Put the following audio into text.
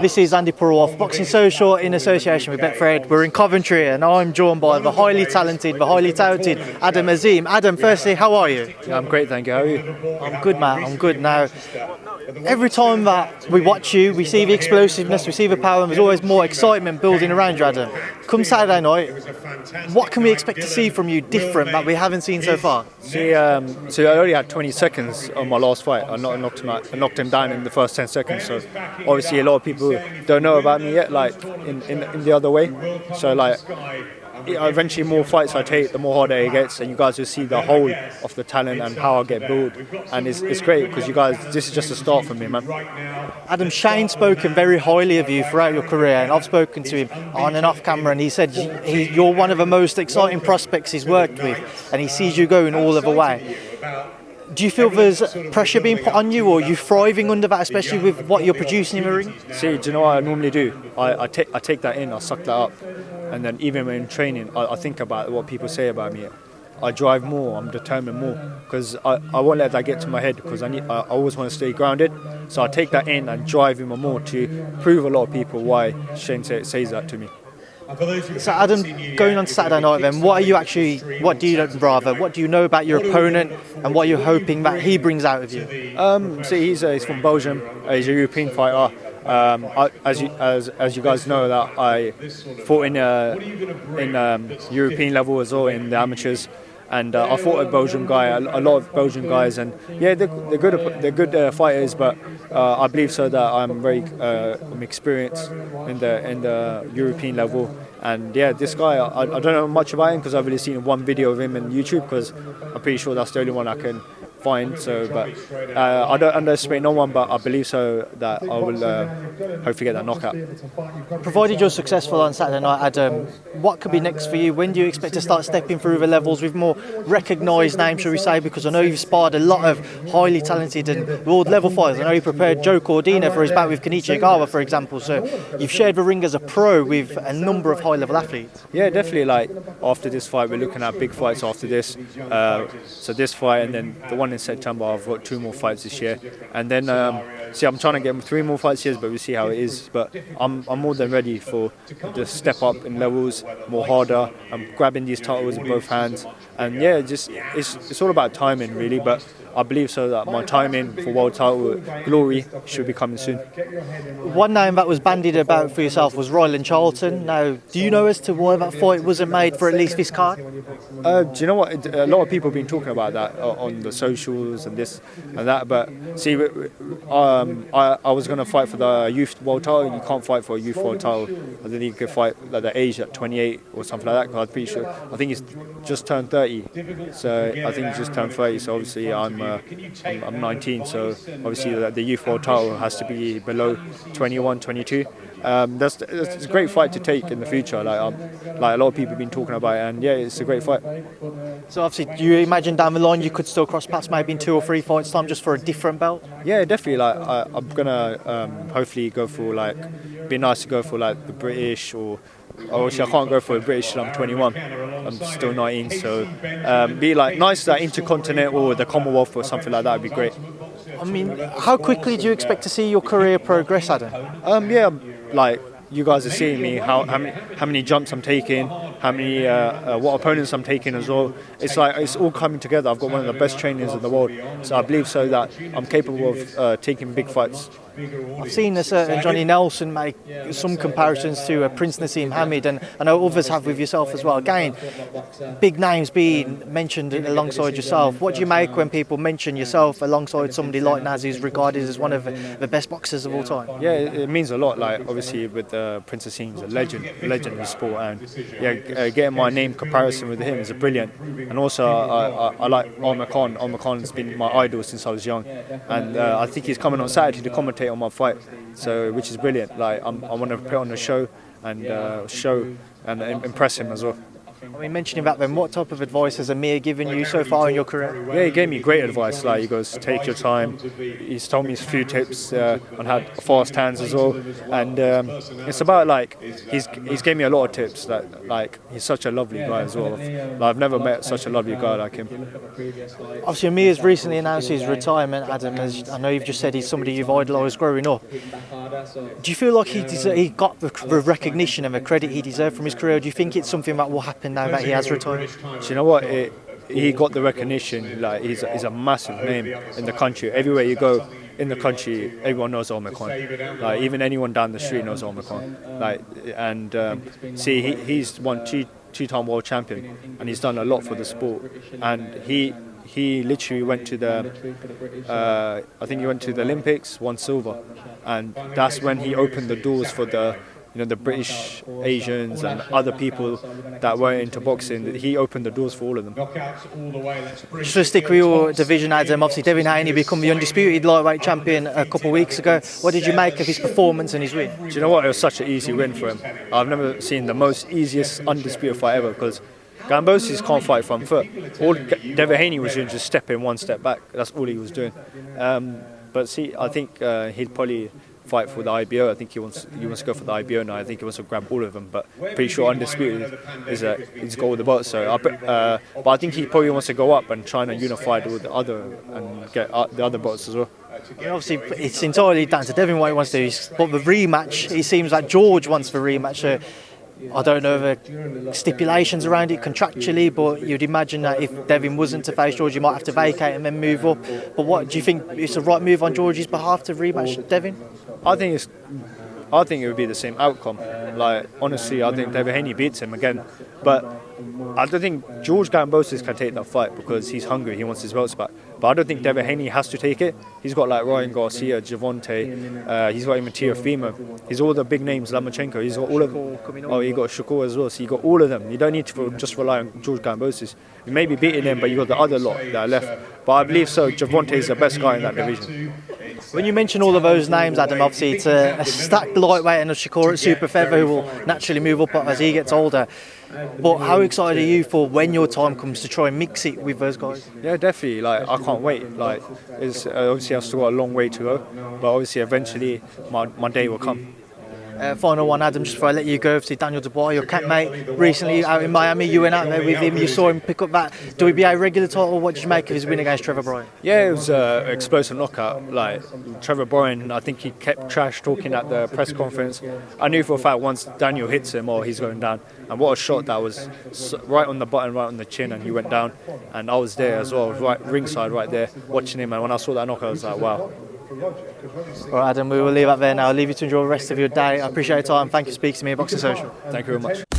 This is Andi Purewal, Boxing Social in association with Betfred. We're in Coventry and I'm joined by the highly talented, the highly touted Adam Azim. Adam, firstly, how are you? Yeah, I'm great, thank you. How are you? I'm good, mate. I'm good. Now, every time that we watch you, we see the explosiveness, we see the power, and there's always more excitement building around you, Adam. Come Saturday night, what can we expect to see from you different that we haven't seen so far? So I only had 20 seconds on my last fight. I knocked him down in the first 10 seconds. So obviously a lot of people don't know about me yet, like in the other way. So like eventually more fights I take, the more harder it gets, and you guys will see the whole of the talent and how I get built. And it's great because you guys, this is just a start for me, man. Adam, Shane's spoken very highly of you throughout your career, and I've spoken to him on and off camera, and he said you're one of the most exciting prospects he's worked with, and he sees you going all of the way. Do you feel there's pressure being put on you, or are you thriving under that, especially with what you're producing in the ring? See, do you know what I normally do? I take that in, I suck that up, and then even when in training, I think about what people say about me. I drive more, I'm determined more, because I won't let that get to my head, because I always want to stay grounded. So I take that in and drive even more to prove a lot of people why Shane says that to me. So Adam, going on Saturday night then, what do you know about your opponent and what you're hoping that he brings out of you? See, he's from Belgium, he's a European fighter. As you guys know, that I fought in European level as well in the amateurs, and I fought a Belgian guy, a lot of Belgian guys, and yeah, they're good fighters, but I believe so that I'm very experienced in the European level. And yeah, this guy, I don't know much about him because I've only seen one video of him on YouTube, because I'm pretty sure that's the only one I can find. So, but I don't underestimate no one, but I believe so that I will hopefully get that knockout. Provided you're successful on Saturday night, Adam, what could be next for you? When do you expect to start stepping through the levels with more recognised names, shall we say? Because I know you've sparred a lot of highly talented and world level fighters. I know you prepared Joe Cordina for his bout with Kenichi Ogawa, for example. So you've shared the ring as a pro with a number of high level athletes. Yeah, definitely. Like after this fight, we're looking at big fights after this. So this fight and then the one in September, I've got 2 more fights this year, and then see, I'm trying to get 3 more fights here, but we'll see how it is. But I'm more than ready for the step up in levels, more harder. I'm grabbing these titles with both hands, and yeah, just it's all about timing really. But I believe so that my timing for world title glory should be coming soon. One name that was bandied about for yourself was Rylan Charlton. Now, do you know as to why that fight wasn't made for at least this card? Do you know what? A lot of people have been talking about that on the socials and this and that. But see, I was going to fight for the youth world title. You can't fight for a youth world title. I think you could fight at the age at 28 or something like that. Because I'm pretty sure. I think he's just turned 30. So I think he's just turned 30. So obviously I'm 19. So obviously the youth world title has to be below 21, 22. That's a great fight to take in the future. Like a lot of people have been talking about it, and yeah, it's a great fight. So obviously, do you imagine down the line you could still cross paths maybe in 2 or 3 fights time just for a different belt? Yeah, definitely. Like I'm gonna hopefully go for it'd be nice to go for like the British or. Obviously, I can't go for a British till I'm 21. I'm still 19, so be like nice that Intercontinental or the Commonwealth or something like that would be great. I mean, how quickly do you expect to see your career progress, Adam? Yeah, like you guys are seeing me, how many jumps I'm taking, how many what opponents I'm taking as well. It's like it's all coming together. I've got one of the best trainers in the world, so I believe so that I'm capable of taking big fights. I've seen a certain Johnny Nelson make some comparisons to Prince Naseem Hamid, and I know others have with yourself as well. Again, big names being mentioned alongside yourself. What do you make when people mention yourself alongside somebody like Naz, who's regarded as one of the best boxers of all time? Yeah, it means a lot. Like obviously with Prince Naseem, he's a legend in the sport, and yeah, getting my name comparison with him is brilliant. And also I like Amir Khan. Amir Khan's been my idol since I was young, and I think he's coming on Saturday to commentate on my fight, so which is brilliant. Like I want to put on a show and impress him as well. I mean, mentioning about them, what type of advice has Amir given you so far in your career? Yeah, he gave me great advice. Like he goes, take your time. He's told me a few tips on how fast hands as well, and it's about like he's gave me a lot of tips. That like he's such a lovely guy as well. I've never met such a lovely guy like him. Obviously, Amir's recently announced his retirement. Adam, as I know you've just said, he's somebody you've idolised growing up. Do you feel like he got the recognition and the credit he deserved from his career? Or do you think it's something that will happen now that he has retired? Do you know what? He got the recognition. Like he's a massive name in the country. Everywhere you go in the country, everyone knows Amir Khan. Like even anyone down the street knows Amir Khan. Like he's won two-time world champion, and he's done a lot for the sport. And he literally went to I think he went to the Olympics, won silver, and that's when he opened the doors for the British Asians and other people that were into boxing. He opened the doors for all of them. Just to stick with your division, Adam, obviously Devin Haney become the undisputed lightweight champion a couple of weeks ago. What did you make of his performance and his win? Do you know what? It was such an easy win for him. I've never seen the most easiest undisputed fight ever, because Gambosis can't fight front foot. All Devin Haney was doing just step in, one step back. That's all he was doing. But see, I think he'd probably fight for the IBO. I think he wants to go for the IBO now. I think he wants to grab all of them. But pretty sure undisputed he's got all the belts. So, but I think he probably wants to go up and try and unify with the other and get the other belts as well. Obviously, it's entirely down to Devin what he wants to do. But the rematch, it seems like George wants the rematch. So I don't know the stipulations around it contractually, but you'd imagine that if Devin wasn't to face George, you might have to vacate and then move up. But what do you think? It's the right move on George's behalf to rematch Devin? I think it would be the same outcome. Like honestly, I think Devin Haney beats him again, but I don't think George Gambosis can take that fight because he's hungry. He wants his belts back. But I don't think Devin Haney has to take it. He's got like Ryan Garcia, Javante. He's got even Teofimo. He's all the big names. Lomachenko. He's got all of them. Oh, he got Shakur as well. So you got all of them. You don't need to just rely on George Gambosis. You may be beating him, but you got the other lot that are left. But I believe so. Javante is the best guy in that division. When you mention all of those names, Adam, obviously it's a stacked lightweight and a Shakur at super feather who will naturally move up as he gets older. But how excited are you for when your time comes to try and mix it with those guys? Yeah, definitely. Like I can't wait. Like it's obviously I've still got a long way to go, but obviously eventually my day will come. Final one, Adam, just before I let you go, to Daniel Dubois, your campmate, recently out in Miami. You went out there with him, you saw him pick up that WBA regular title. What did you make of his win against Trevor Bryan? Yeah, it was an explosive knockout. Like Trevor Bryan, I think he kept trash talking at the press conference. I knew for a fact once Daniel hits him, he's going down. And what a shot that was, right on the button, right on the chin, and he went down. And I was there as well, right ringside, right there, watching him. And when I saw that knockout, I was like, wow. All right, Adam, we will leave that there now. I'll leave you to enjoy the rest of your day. I appreciate your time. Thank you for speaking to me at Boxing Social. Thank you very much.